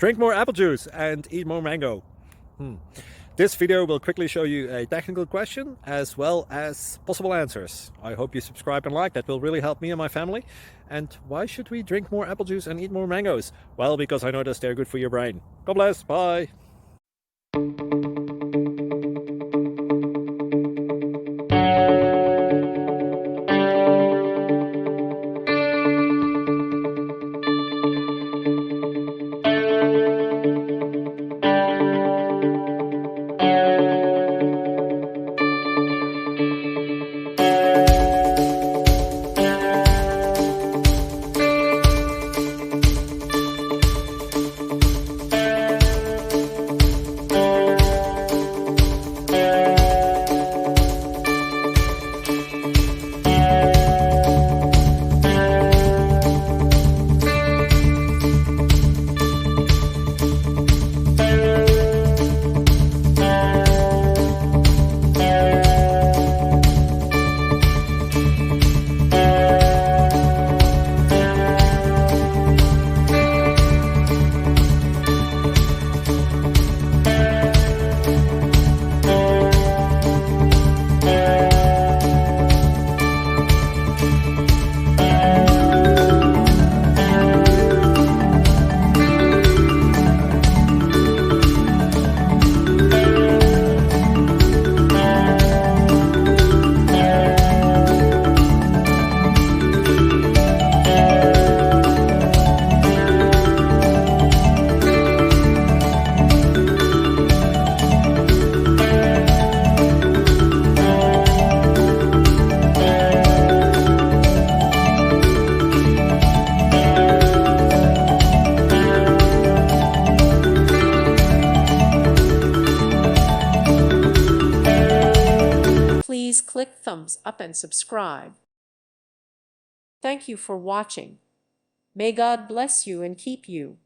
Drink more apple juice and eat more mango. This video will quickly show you a technical question as well as possible answers. I hope you subscribe and like, that will really help me and my family. And why should we drink more apple juice and eat more mangoes? Well, because I noticed they're good for your brain. God bless, bye. Please click thumbs up and subscribe. Thank you for watching. May God bless you and keep you.